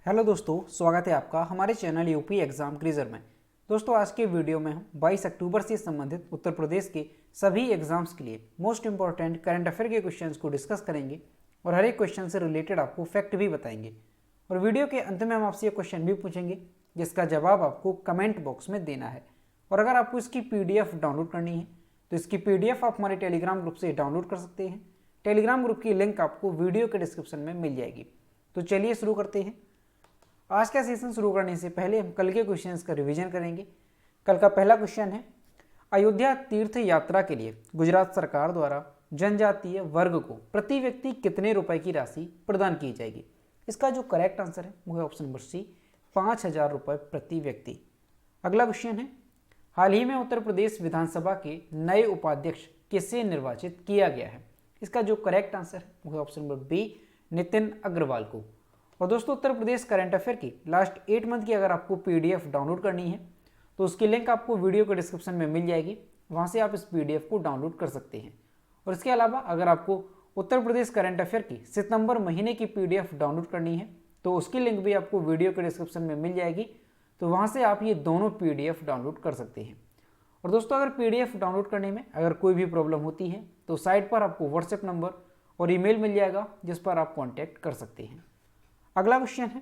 Hello दोस्तों, स्वागत है आपका हमारे चैनल यूपी एग्जाम क्विज़र में। दोस्तों, आज के वीडियो में हम 22 अक्टूबर से संबंधित उत्तर प्रदेश के सभी एग्जाम्स के लिए मोस्ट इंपॉर्टेंट करंट अफेयर के क्वेश्चंस को डिस्कस करेंगे और हर एक क्वेश्चन से रिलेटेड आपको फैक्ट भी बताएंगे। और वीडियो के अंत में हम आपसे ये क्वेश्चन भी पूछेंगे जिसका जवाब आपको कमेंट बॉक्स में देना है। और अगर आपको इसकी PDF डाउनलोड करनी है तो इसकी PDF आप हमारे टेलीग्राम ग्रुप से डाउनलोड कर सकते हैं। टेलीग्राम ग्रुप की लिंक आपको वीडियो के डिस्क्रिप्शन में मिल जाएगी। तो चलिए शुरू करते हैं। आज का सेशन शुरू करने से पहले हम कल के क्वेश्चंस का रिवीजन करेंगे। कल का पहला क्वेश्चन है, अयोध्या तीर्थ यात्रा के लिए गुजरात सरकार द्वारा जनजातीय वर्ग को प्रति व्यक्ति कितने रुपए की राशि प्रदान की जाएगी। इसका जो करेक्ट आंसर है वो है ऑप्शन नंबर सी, 5,000 रुपये प्रति व्यक्ति। अगला क्वेश्चन है, हाल ही में उत्तर प्रदेश विधानसभा के नए उपाध्यक्ष किसे निर्वाचित किया गया है। इसका जो करेक्ट आंसर है वो है option number B, Nitin Agrawal को। और दोस्तों, उत्तर प्रदेश करंट अफेयर की लास्ट 8 मंथ की अगर आपको PDF डाउनलोड करनी है तो उसकी लिंक आपको वीडियो के डिस्क्रिप्शन में मिल जाएगी। वहाँ से आप इस PDF को डाउनलोड कर सकते हैं। और इसके अलावा अगर आपको उत्तर प्रदेश करंट अफेयर की सितंबर महीने की PDF डाउनलोड करनी है तो उसकी लिंक भी आपको वीडियो के डिस्क्रिप्शन में मिल जाएगी। तो वहाँ से आप ये दोनों PDF डाउनलोड कर सकते हैं। और दोस्तों, अगर PDF डाउनलोड करने में अगर कोई भी प्रॉब्लम होती है तो साइट पर आपको व्हाट्सएप नंबर और ईमेल मिल जाएगा जिस पर आप कॉन्टैक्ट कर सकते हैं। अगला क्वेश्चन है,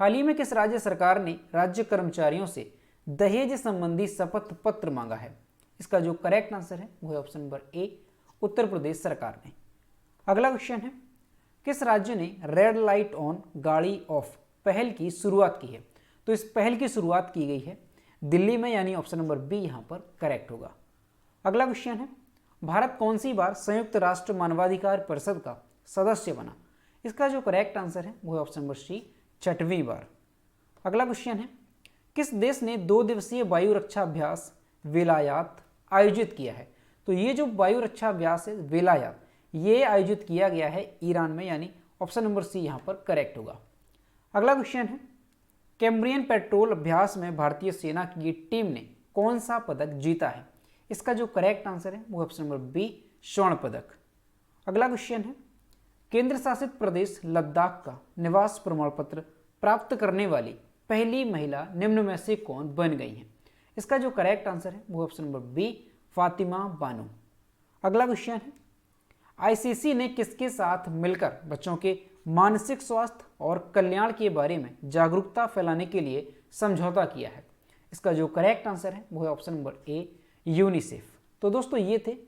हाल ही में किस राज्य सरकार ने राज्य कर्मचारियों से दहेज संबंधी शपथ पत्र मांगा है। इसका जो करेक्ट आंसर है वो है option number A, Uttar Pradesh सरकार ने। अगला क्वेश्चन है, किस राज्य ने रेड लाइट ऑन गाड़ी ऑफ पहल की शुरुआत की है। तो इस पहल की शुरुआत की गई है दिल्ली में, यानी ऑप्शन नंबर बी यहाँ पर करेक्ट होगा। अगला क्वेश्चन है, भारत कौन सी बार संयुक्त राष्ट्र मानवाधिकार परिषद का सदस्य बना। इसका जो करेक्ट आंसर है वो है ऑप्शन नंबर सी, 6वीं बार। अगला क्वेश्चन है, किस देश ने 2 दिवसीय वायु रक्षा अभ्यास वेलायात आयोजित किया है। तो ये जो वायु रक्षा अभ्यास है वेलायात, ये आयोजित किया गया है ईरान में, यानी ऑप्शन नंबर सी यहाँ पर करेक्ट होगा। अगला क्वेश्चन है, कैम्ब्रियन पेट्रोल अभ्यास में भारतीय सेना की टीम ने कौन सा पदक जीता है। इसका जो करेक्ट आंसर है वो ऑप्शन नंबर बी, स्वर्ण पदक। अगला क्वेश्चन है, केंद्र शासित प्रदेश लद्दाख का निवास प्रमाण पत्र प्राप्त करने वाली पहली महिला निम्न में से कौन बन गई है। इसका जो करेक्ट आंसर है वो option number B, Fatima Bano. अगला क्वेश्चन है, ICC ने किसके साथ मिलकर बच्चों के मानसिक स्वास्थ्य और कल्याण के बारे में जागरूकता फैलाने के लिए समझौता किया है। इसका जो करेक्ट आंसर है वो है ऑप्शन नंबर ए, यूनिसेफ। तो दोस्तों, ये थे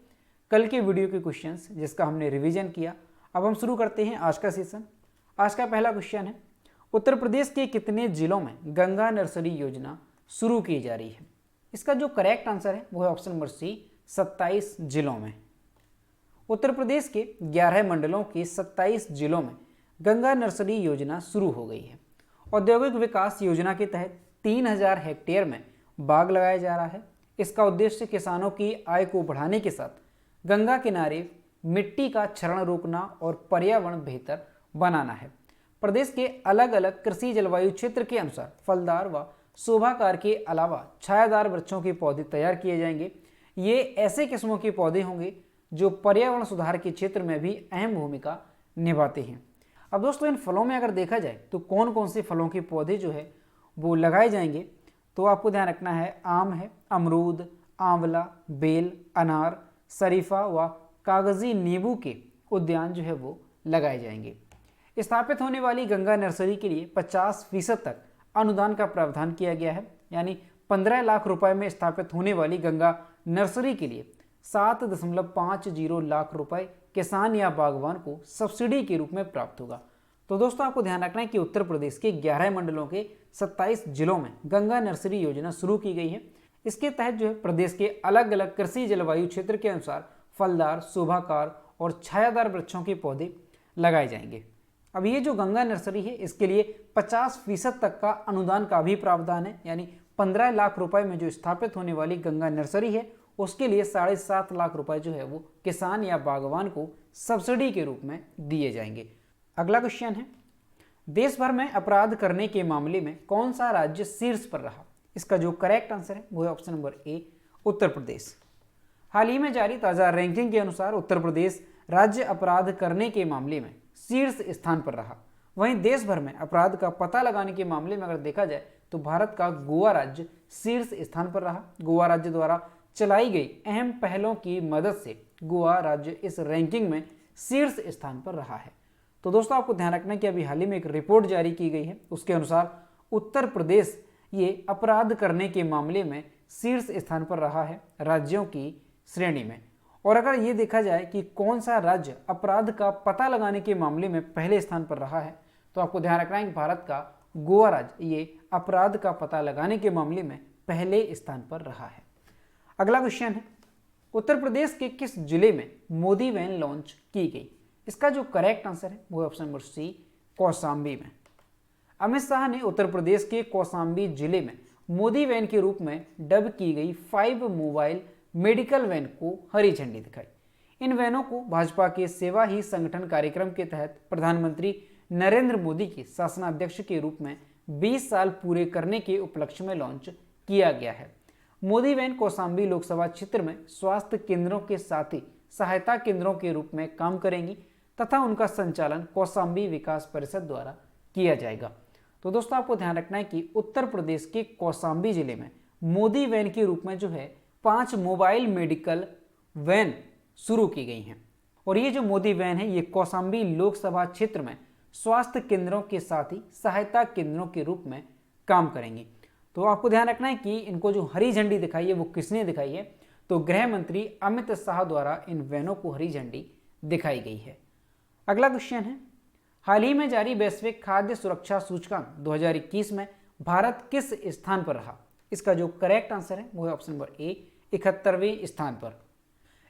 कल के वीडियो के क्वेश्चंस जिसका हमने रिवीजन किया। अब हम शुरू करते हैं आज का सेशन। आज का पहला क्वेश्चन है, उत्तर प्रदेश के कितने जिलों में गंगा नर्सरी योजना शुरू की जा रही है। इसका जो करेक्ट आंसर है वो है ऑप्शन नंबर सी, 27 जिलों में। उत्तर प्रदेश के 11 मंडलों के 27 जिलों में गंगा नर्सरी योजना शुरू हो गई है। औद्योगिक विकास योजना के तहत 3000 हेक्टेयर में बाग लगाया जा रहा है। इसका उद्देश्य किसानों की आय को बढ़ाने के साथ गंगा किनारे मिट्टी का क्षरण रोकना और पर्यावरण बेहतर बनाना है। प्रदेश के अलग अलग कृषि जलवायु क्षेत्र के अनुसार फलदार व शोभाकार के अलावा छायादार वृक्षों के पौधे तैयार किए जाएंगे। ये ऐसे किस्मों के पौधे होंगे जो पर्यावरण सुधार के क्षेत्र में भी अहम भूमिका निभाते हैं। अब दोस्तों, इन फलों में अगर देखा जाए तो कौन कौन से फलों के पौधे जो है वो लगाए जाएंगे, तो आपको ध्यान रखना है, आम है, अमरूद, आंवला, बेल, अनार, शरीफा व कागजी नींबू के उद्यान जो है वो लगाए जाएंगे। स्थापित होने वाली गंगा नर्सरी के लिए 50% तक अनुदान का प्रावधान किया गया है, यानी 15 लाख रुपए में स्थापित होने वाली गंगा नर्सरी के लिए 7.50 लाख रुपए किसान या बागवान को सब्सिडी के रूप में प्राप्त होगा। तो दोस्तों, आपको ध्यान रखना है कि उत्तर प्रदेश के 11 मंडलों के 27 जिलों में गंगा नर्सरी योजना शुरू की गई है। इसके तहत जो है प्रदेश के अलग अलग कृषि जलवायु क्षेत्र के अनुसार फलदार, शोभाकार और छायादार वृक्षों के पौधे लगाए जाएंगे। अब ये जो गंगा नर्सरी है इसके लिए 50% तक का अनुदान का भी प्रावधान है, यानी 15 लाख रुपए में जो स्थापित होने वाली गंगा नर्सरी है उसके लिए 7.5 लाख रुपए जो है वो किसान या बागवान को सब्सिडी के रूप में दिए जाएंगे। अगला क्वेश्चन है, देश भर में अपराध करने के मामले में कौन सा राज्य शीर्ष पर रहा। इसका जो करेक्ट आंसर है वो है option number A, Uttar Pradesh. हाल ही में जारी ताज़ा रैंकिंग के अनुसार उत्तर प्रदेश राज्य अपराध करने के मामले में शीर्ष स्थान पर रहा। वहीं देश भर में अपराध का पता लगाने के मामले में अगर देखा जाए तो भारत का गोवा राज्य शीर्ष स्थान पर रहा। गोवा राज्य द्वारा चलाई गई अहम पहलों की मदद से गोवा राज्य इस रैंकिंग में शीर्ष स्थान पर रहा है। तो दोस्तों आपको ध्यान रखना है कि अभी हाल ही में एक रिपोर्ट जारी की गई है, उसके अनुसार उत्तर प्रदेश ये अपराध करने के मामले में शीर्ष स्थान पर रहा है राज्यों की श्रेणी में। और अगर ये देखा जाए कि कौन सा राज्य अपराध का पता लगाने के मामले में पहले स्थान पर रहा है, तो आपको ध्यान रखना है कि भारत का गोवा राज्य ये अपराध का पता लगाने के मामले में पहले स्थान पर रहा है। अगला क्वेश्चन है, उत्तर प्रदेश के किस जिले में मोदी वैन लॉन्च की गई? इसका जो करेक्ट आंसर है वो ऑप्शन नंबर सी, कौशाम्बी में। अमित शाह ने उत्तर प्रदेश के कौशाम्बी जिले में मोदी वैन के रूप में डब की गई 5 मोबाइल मेडिकल वैन को हरी झंडी दिखाई। इन वैनों को भाजपा के सेवा ही संगठन कार्यक्रम के तहत प्रधानमंत्री नरेंद्र मोदी के शासनाध्यक्ष के रूप में 20 साल पूरे करने के उपलक्ष्य में लॉन्च किया गया है। मोदी वैन कौशाम्बी लोकसभा क्षेत्र में स्वास्थ्य केंद्रों के साथ ही सहायता केंद्रों के रूप में काम करेंगी तथा उनका संचालन कौशाम्बी विकास परिषद द्वारा किया जाएगा। तो दोस्तों आपको ध्यान रखना है कि उत्तर प्रदेश के कौशाम्बी जिले में मोदी वैन के रूप में जो है 5 मोबाइल मेडिकल वैन शुरू की गई हैं। और ये जो मोदी वैन है ये कौशाम्बी लोकसभा क्षेत्र में स्वास्थ्य केंद्रों के साथ ही सहायता केंद्रों के रूप में काम करेंगी। तो आपको ध्यान रखना है कि इनको जो हरी झंडी दिखाई है वो किसने दिखाई है, तो गृह मंत्री अमित शाह द्वारा इन वैनों को हरी झंडी दिखाई गई है। अगला क्वेश्चन है, हाल ही में जारी वैश्विक खाद्य सुरक्षा सूचकांक 2021 में भारत किस स्थान पर रहा? इसका जो करेक्ट आंसर है वो है ऑप्शन नंबर ए, 71वें स्थान पर।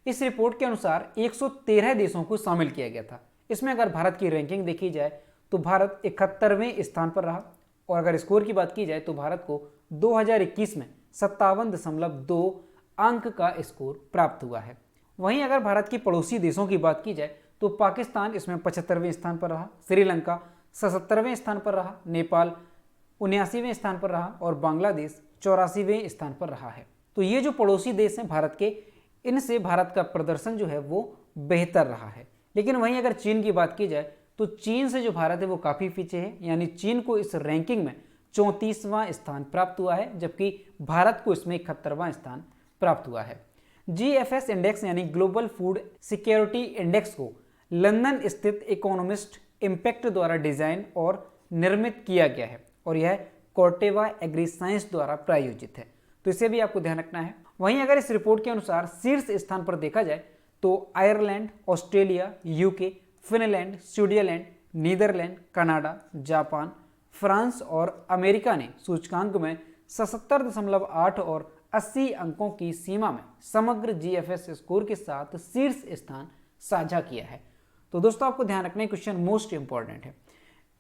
इस रिपोर्ट के अनुसार 113 देशों को शामिल किया गया था। इसमें अगर भारत की रैंकिंग देखी जाए तो भारत 71वें स्थान पर रहा। और अगर स्कोर की बात की जाए तो भारत को 2021 में 57.2 अंक का स्कोर प्राप्त हुआ है। वहीं अगर भारत की पड़ोसी देशों की बात की जाए तो पाकिस्तान इसमें 75वें स्थान पर रहा, श्रीलंका 77वें स्थान पर रहा, नेपाल 79वें स्थान पर रहा और बांग्लादेश 84वें स्थान पर रहा है। तो ये जो पड़ोसी देश हैं भारत के, इनसे भारत का प्रदर्शन जो है वो बेहतर रहा है। लेकिन वहीं अगर चीन की बात की जाए तो चीन से जो भारत है वो काफ़ी पीछे है, यानी चीन को इस रैंकिंग में 34वां स्थान प्राप्त हुआ है, जबकि भारत को इसमें 71वां स्थान प्राप्त हुआ है। GFS इंडेक्स यानी ग्लोबल फूड सिक्योरिटी इंडेक्स को लंदन स्थित इकोनॉमिस्ट इम्पैक्ट द्वारा डिजाइन और निर्मित किया गया है और यह कोर्टेवा एग्री साइंस द्वारा प्रायोजित है। तो इसे भी आपको ध्यान रखना है। वहीं अगर इस रिपोर्ट के अनुसार शीर्ष स्थान पर देखा जाए तो Ireland, Australia, UK, Finland, Switzerland, Netherland, Canada, Japan, France और अमेरिका ने सूचकांक में 77.8 और 80 अंकों की सीमा में समग्र GFS स्कोर के साथ शीर्ष स्थान साझा किया है। तो दोस्तों आपको ध्यान रखना है, क्वेश्चन मोस्ट इंपॉर्टेंट है।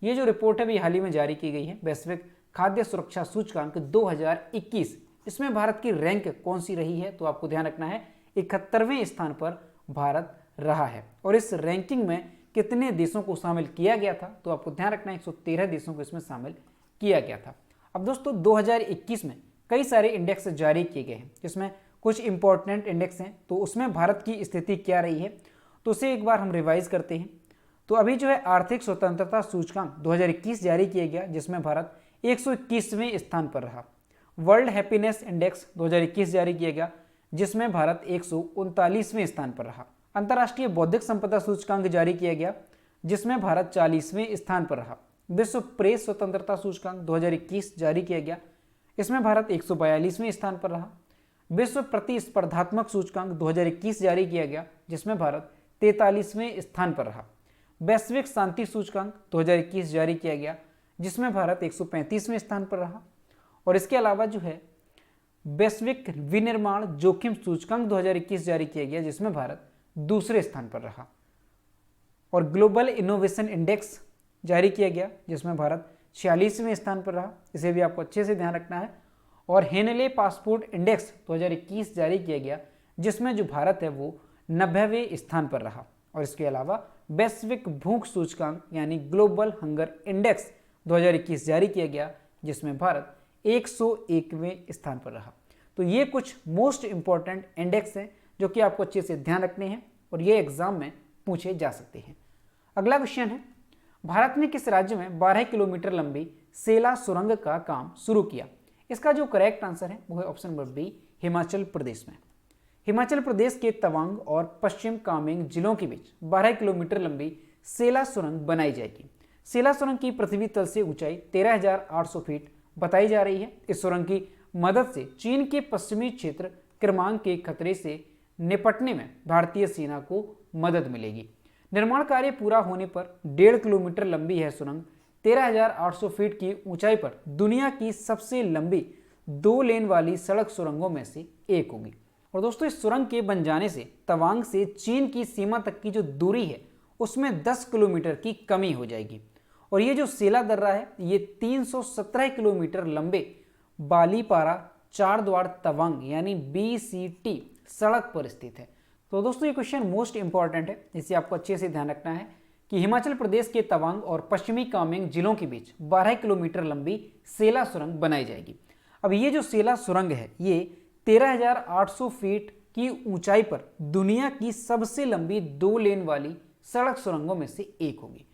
ये जो रिपोर्ट है भी हाल ही में जारी की गई है, वैश्विक खाद्य सुरक्षा सूचकांक 2021, इसमें भारत की रैंक कौन सी रही है? तो आपको ध्यान रखना है 71वें स्थान पर भारत रहा है। और इस रैंकिंग में कितने देशों को शामिल किया गया था? तो आपको ध्यान रखना है 113 देशों को इसमें शामिल किया गया था। अब दोस्तों 2021 में कई सारे इंडेक्स जारी किए गए हैं, जिसमें कुछ इंपॉर्टेंट इंडेक्स हैं। तो उसमें भारत की स्थिति क्या रही है तो उसे एक बार हम रिवाइज करते हैं। तो अभी जो है आर्थिक स्वतंत्रता सूचकांक 2021 जारी किया गया, जिसमें भारत 121वें स्थान पर रहा। वर्ल्ड हैप्पीनेस इंडेक्स 2021 जारी किया गया, जिसमें भारत 139वें स्थान पर रहा। अंतर्राष्ट्रीय बौद्धिक संपदा सूचकांक जारी किया गया, जिसमें भारत 40वें स्थान पर रहा। विश्व प्रेस स्वतंत्रता सूचकांक 2021 जारी किया गया, इसमें भारत 142वें स्थान पर रहा। विश्व प्रतिस्पर्धात्मक सूचकांक 2021 जारी किया गया, जिसमें भारत 43वें स्थान पर रहा। वैश्विक शांति सूचकांक 2021 जारी किया गया, जिसमें भारत 135वें स्थान पर रहा। और इसके अलावा जो है वैश्विक विनिर्माण जोखिम सूचकांक 2021 जारी किया गया, जिसमें भारत दूसरे स्थान पर रहा। और ग्लोबल इनोवेशन इंडेक्स जारी किया गया, जिसमें भारत 46वें स्थान पर रहा। इसे भी आपको अच्छे से ध्यान रखना है। और हेनले पासपोर्ट इंडेक्स 2021 जारी किया गया, जिसमें जो भारत है वो 90वें स्थान पर रहा। और इसके अलावा वैश्विक भूख सूचकांक यानी ग्लोबल हंगर इंडेक्स 2021 जारी किया गया, जिसमें भारत 101वें स्थान पर रहा। तो ये कुछ मोस्ट इंपॉर्टेंट इंडेक्स हैं जो कि आपको अच्छे से ध्यान रखने हैं और ये एग्जाम में पूछे जा सकते हैं। अगला क्वेश्चन है, भारत ने किस राज्य में 12 किलोमीटर लंबी सेला सुरंग का काम शुरू किया? इसका जो करेक्ट आंसर है वो है option number B, Himachal Pradesh में। हिमाचल प्रदेश के तवांग और पश्चिम कामेंग जिलों के बीच 12 किलोमीटर लंबी सेला सुरंग बनाई जाएगी। सेला सुरंग की पृथ्वी तल से ऊंचाई 13,800 फीट बताई जा रही है। इस सुरंग की मदद से चीन के पश्चिमी क्षेत्र क्रमांक के खतरे से निपटने में भारतीय सेना को मदद मिलेगी। निर्माण कार्य पूरा होने पर 1.5 किलोमीटर लंबी यह सुरंग 13,800 फीट की ऊंचाई पर दुनिया की सबसे लंबी 2 लेन वाली सड़क सुरंगों में से एक होगी। और दोस्तों, इस सुरंग के बन जाने से तवांग से चीन की सीमा तक की जो दूरी है उसमें 10 किलोमीटर की कमी हो जाएगी। और ये जो सेला दर्रा है ये 317 किलोमीटर लंबे बालीपारा चारद्वार तवांग यानी BCT सड़क पर स्थित है। तो दोस्तों, ये क्वेश्चन मोस्ट इंपॉर्टेंट है, इसे आपको अच्छे से ध्यान रखना है कि हिमाचल प्रदेश के तवांग और पश्चिमी कामेंग जिलों के बीच 12 किलोमीटर लंबी सेला सुरंग बनाई जाएगी। अब ये जो सेला सुरंग है ये 13,800 फीट की ऊंचाई पर दुनिया की सबसे लंबी 2 लेन वाली सड़क सुरंगों में से एक होगी।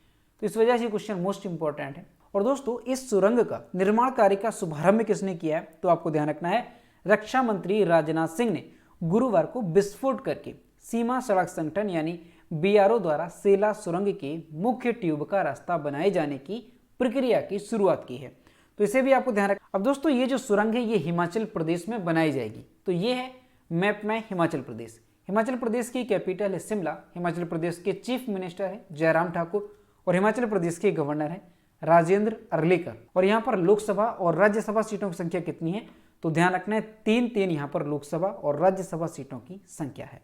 तो इस वजह से क्वेश्चन मोस्ट इंपॉर्टेंट है। और दोस्तों, इस सुरंग का निर्माण कार्य का शुभारंभ किसने किया है? तो आपको ध्यान रखना है, रक्षा मंत्री राजनाथ सिंह ने गुरुवार को विस्फोट करके सीमा सड़क संगठन यानी BRO द्वारा सेला सुरंग के मुख्य ट्यूब का रास्ता बनाए जाने की प्रक्रिया की शुरुआत की है। तो इसे भी आपको ध्यान रखना। अब दोस्तों, ये जो सुरंग है ये हिमाचल प्रदेश में बनाई जाएगी। तो ये है मैप में हिमाचल प्रदेश। हिमाचल प्रदेश की कैपिटल है शिमला। हिमाचल प्रदेश के चीफ मिनिस्टर है जयराम ठाकुर और हिमाचल प्रदेश के गवर्नर है राजेंद्र अर्लेकर। और यहाँ पर लोकसभा और राज्यसभा सीटों की संख्या कितनी है? तो ध्यान रखना है 3 यहाँ पर लोकसभा और राज्यसभा सीटों की संख्या है।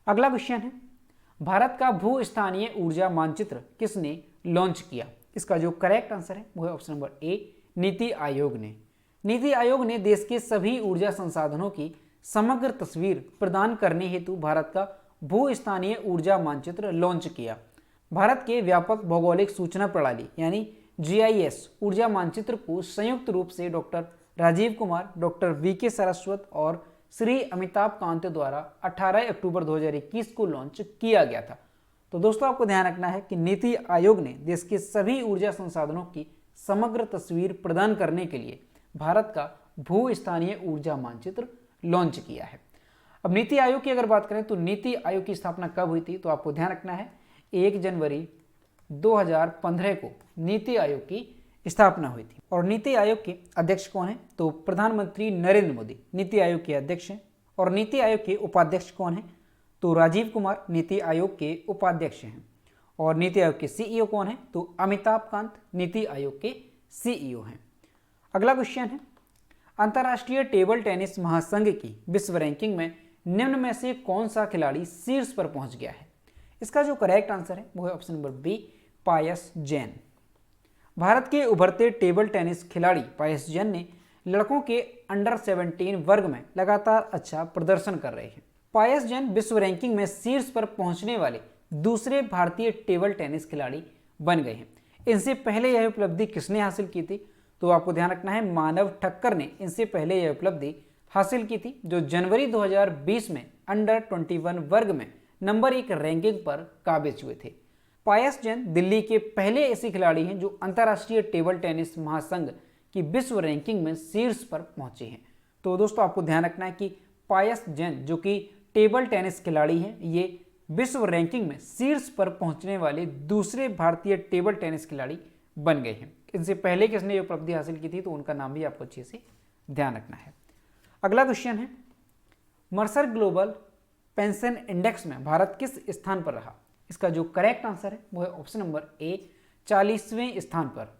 अगला क्वेश्चन है, भारत का भू स्थानीय ऊर्जा मानचित्र किसने लॉन्च किया? इसका जो करेक्ट आंसर है वो है option number A, NITI Aayog ने। नीति आयोग ने देश के सभी ऊर्जा संसाधनों की समग्र तस्वीर प्रदान करने हेतु भारत का भू स्थानीय ऊर्जा मानचित्र लॉन्च किया। भारत के व्यापक भौगोलिक सूचना प्रणाली यानी GIS ऊर्जा मानचित्र को संयुक्त रूप से doctor Rajiv Kumar, doctor VK Saraswat और श्री अमिताभ कांत द्वारा 18 अक्टूबर 2021 को लॉन्च किया गया था। तो दोस्तों, आपको ध्यान रखना है कि नीति आयोग ने देश के सभी ऊर्जा संसाधनों की समग्र तस्वीर प्रदान करने के लिए भारत का भू स्थानीय ऊर्जा मानचित्र लॉन्च किया है। अब नीति आयोग की अगर बात करें तो नीति आयोग की स्थापना कब हुई थी? तो आपको ध्यान रखना है 1 जनवरी 2015 को नीति आयोग की स्थापना हुई थी। और नीति आयोग के अध्यक्ष कौन है? तो प्रधानमंत्री नरेंद्र मोदी नीति आयोग के अध्यक्ष हैं। और नीति आयोग के उपाध्यक्ष कौन है? तो राजीव कुमार नीति आयोग के उपाध्यक्ष हैं। और नीति आयोग के CEO कौन है? तो अमिताभ कांत नीति आयोग के CEO हैं। अगला क्वेश्चन है, अंतर्राष्ट्रीय टेबल टेनिस महासंघ की विश्व रैंकिंग में निम्न में से कौन सा खिलाड़ी शीर्ष पर पहुंच गया है? इसका जो करेक्ट आंसर है वो है ऑप्शन नंबर बी, पायस जैन। भारत के उभरते टेबल टेनिस खिलाड़ी पायस जैन ने लड़कों के अंडर 17 वर्ग में लगातार अच्छा प्रदर्शन कर रहे हैं। पायस जैन विश्व रैंकिंग में शीर्ष पर पहुंचने वाले दूसरे भारतीय टेबल टेनिस खिलाड़ी बन गए हैं। इनसे पहले यह उपलब्धि किसने हासिल की थी? तो आपको ध्यान रखना है, मानव ठक्कर ने इनसे पहले यह उपलब्धि हासिल की थी, जो जनवरी 2020 में अंडर 21 वर्ग में नंबर 1 रैंकिंग पर काबिज हुए थे। पायस जैन दिल्ली के पहले ऐसे खिलाड़ी हैं जो अंतर्राष्ट्रीय टेबल टेनिस महासंघ की विश्व रैंकिंग में शीर्ष पर पहुंचे हैं। तो दोस्तों, आपको ध्यान रखना है कि पायस जैन जो कि टेबल टेनिस खिलाड़ी हैं, ये विश्व रैंकिंग में शीर्ष पर पहुंचने वाले दूसरे भारतीय टेबल टेनिस खिलाड़ी बन गए हैं। इनसे पहले किसने ये उपलब्धि हासिल की थी तो उनका नाम भी आपको अच्छे से ध्यान रखना है। अगला क्वेश्चन है, मर्सर ग्लोबल पेंशन इंडेक्स में भारत किस स्थान पर रहा? इसका जो करेक्ट आंसर है वो है ऑप्शन नंबर ए, 40वें स्थान पर।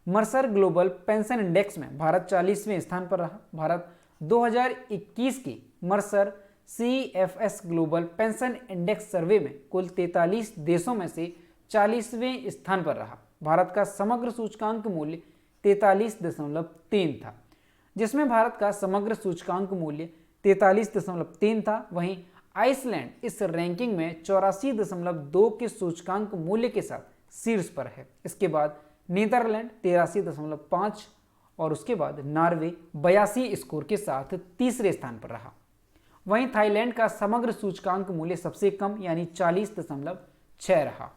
मर्सर ग्लोबल पेंशन इंडेक्स में भारत 40वें स्थान पर रहा। भारत 2021 की Mercer CFS global pension index survey में कुल 43 देशों में से 40वें स्थान पर रहा। भारत का समग्र सूचकांक मूल्य 43.3 था, जिसमें भारत का समग्र सूचकांक मूल्य 43.3 था। वहीं आइसलैंड इस रैंकिंग में 84.2 के सूचकांक मूल्य के साथ शीर्ष पर है। इसके बाद नीदरलैंड 83.5 और उसके बाद नॉर्वे 82 स्कोर के साथ तीसरे स्थान पर रहा। वहीं थाईलैंड का समग्र सूचकांक मूल्य सबसे कम यानी 40.6 रहा।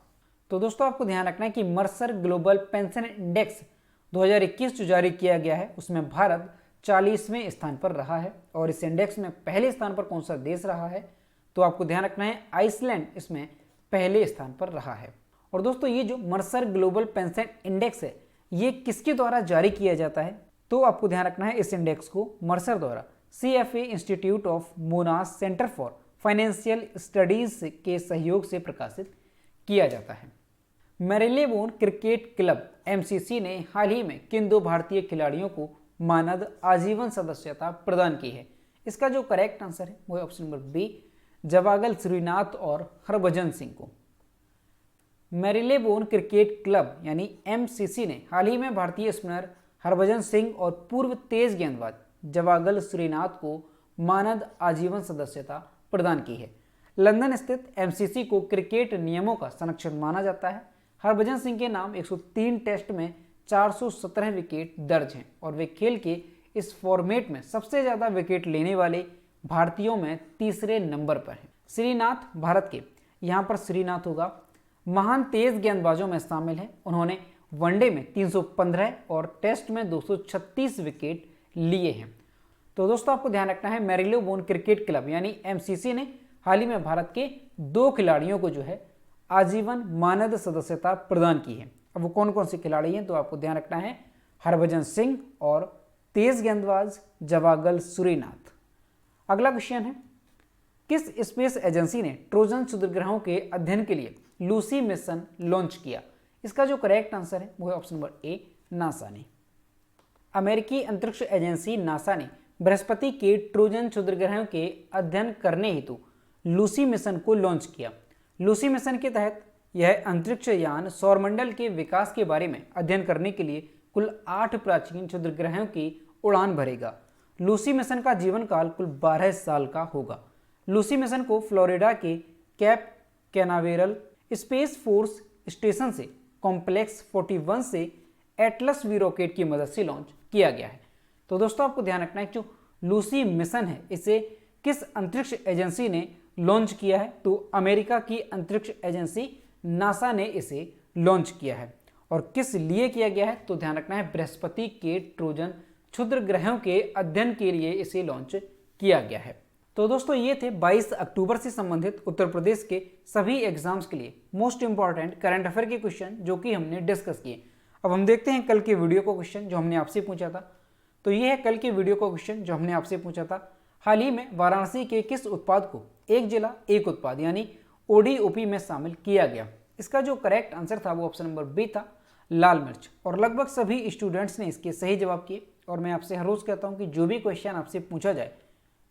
तो दोस्तों आपको ध्यान रखना है कि मर्सर ग्लोबल पेंशन इंडेक्स 2021 जो जारी किया गया है उसमें भारत 40वें स्थान पर रहा है। और इस इंडेक्स में पहले स्थान पर कौन सा देश रहा है, तो आपको ध्यान रखना है आइसलैंड इसमें पहले स्थान पर रहा है। और दोस्तों ये जो मर्सर ग्लोबल पेंशन इंडेक्स है ये किसके द्वारा जारी किया जाता है, तो आपको ध्यान रखना है इस इंडेक्स को मर्सर द्वारा CFA institute of Mona's centre for financial studies के सहयोग से प्रकाशित किया जाता है। मैरिलेबोन क्रिकेट क्लब MCC ने हाल ही में किन 2 भारतीय खिलाड़ियों को मानद आजीवन सदस्यता प्रदान की है? इसका जो करेक्ट आंसर है वो option number B, Javagal Srinath और हरभजन सिंह को। मैरिलेबोन क्रिकेट क्लब यानी MCC ने हाल ही में भारतीय स्पिनर हरभजन सिंह और पूर्व तेज गेंदबाज जवागल श्रीनाथ को मानद आजीवन सदस्यता प्रदान की है। लंदन स्थित MCC को क्रिकेट नियमों का संरक्षक माना जाता है। हरभजन सिंह के नाम 103 टेस्ट में 417 विकेट दर्ज हैं और वे खेल के इस फॉर्मेट में सबसे ज़्यादा विकेट लेने वाले भारतीयों में तीसरे नंबर पर हैं। श्रीनाथ भारत के, यहाँ पर श्रीनाथ होगा, महान तेज गेंदबाजों में शामिल हैं। उन्होंने वनडे में 315 और टेस्ट में 236 विकेट लिए हैं। तो दोस्तों आपको ध्यान रखना है मैरिलेबोन क्रिकेट क्लब यानी MCC ने हाल ही में भारत के 2 खिलाड़ियों को जो है आजीवन मानद सदस्यता प्रदान की है। अब वो कौन कौन से खिलाड़ी हैं, तो आपको ध्यान रखना है हरभजन सिंह और तेज गेंदबाज जवागल श्रीनाथ। अगला क्वेश्चन है, किस स्पेस एजेंसी ने ट्रोजन क्षुद्रग्रहों के अध्ययन के लिए लूसी मिशन लॉन्च किया? इसका जो करेक्ट आंसर है वो है ऑप्शन नंबर ए, नासा ने। अमेरिकी अंतरिक्ष एजेंसी नासा ने बृहस्पति के ट्रोजन क्षुद्रग्रहों के अध्ययन करने हेतु लूसी मिशन को लॉन्च किया। लूसी मिशन के तहत यह अंतरिक्ष यान सौरमंडल के विकास के बारे में अध्ययन करने के लिए कुल 8 प्राचीन क्षुद्रग्रहों की उड़ान भरेगा। लूसी मिशन का जीवन काल कुल 12 साल का होगा। लूसी मिशन को फ्लोरिडा के cap Canaveral space force station से कॉम्प्लेक्स 41 से एटलस V रॉकेट की मदद से लॉन्च किया गया है। तो दोस्तों आपको ध्यान रखना है जो लूसी मिशन है इसे किस अंतरिक्ष एजेंसी ने लॉन्च किया है, तो अमेरिका की अंतरिक्ष एजेंसी नासा ने इसे लॉन्च किया है। और किस लिए किया गया है, तो ध्यान रखना है बृहस्पति के ट्रोजन क्षुद्र ग्रहों के अध्ययन के लिए इसे लॉन्च किया गया है। तो दोस्तों ये थे 22 अक्टूबर से संबंधित उत्तर प्रदेश के सभी एग्जाम्स के लिए मोस्ट इंपॉर्टेंट करंट अफेयर के क्वेश्चन जो कि हमने डिस्कस किए। अब हम देखते हैं कल के वीडियो को क्वेश्चन जो हमने आपसे पूछा था। तो ये है कल के वीडियो को क्वेश्चन जो हमने आपसे पूछा था, हाल ही में वाराणसी के किस उत्पाद को एक जिला एक उत्पाद यानी ODOP में शामिल किया गया? इसका जो करेक्ट आंसर था वो ऑप्शन नंबर बी था, लाल मिर्च। और लगभग सभी स्टूडेंट्स ने इसके सही जवाब किए। और मैं आपसे हर रोज़ कहता हूँ कि जो भी क्वेश्चन आपसे पूछा जाए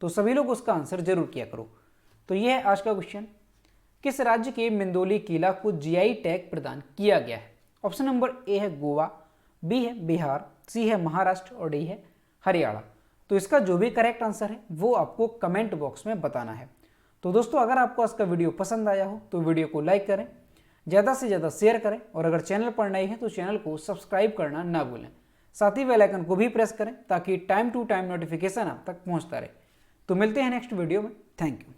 तो सभी लोग उसका आंसर जरूर किया करो। तो यह है आज का क्वेश्चन, किस राज्य के मिंदोली किला को GI टैग प्रदान किया गया है? ऑप्शन नंबर ए है गोवा, बी है बिहार, सी है महाराष्ट्र और डी है हरियाणा। तो इसका जो भी करेक्ट आंसर है वो आपको कमेंट बॉक्स में बताना है। तो दोस्तों अगर आपको आज का वीडियो पसंद आया हो तो वीडियो को लाइक करें, ज़्यादा से ज़्यादा शेयर करें और अगर चैनल पर नए हैं तो चैनल को सब्सक्राइब करना ना भूलें। साथ ही बेल आइकन को भी प्रेस करें ताकि टाइम टू टाइम नोटिफिकेशन आप तक पहुंचता रहे। तो मिलते हैं नेक्स्ट वीडियो में। Thank you.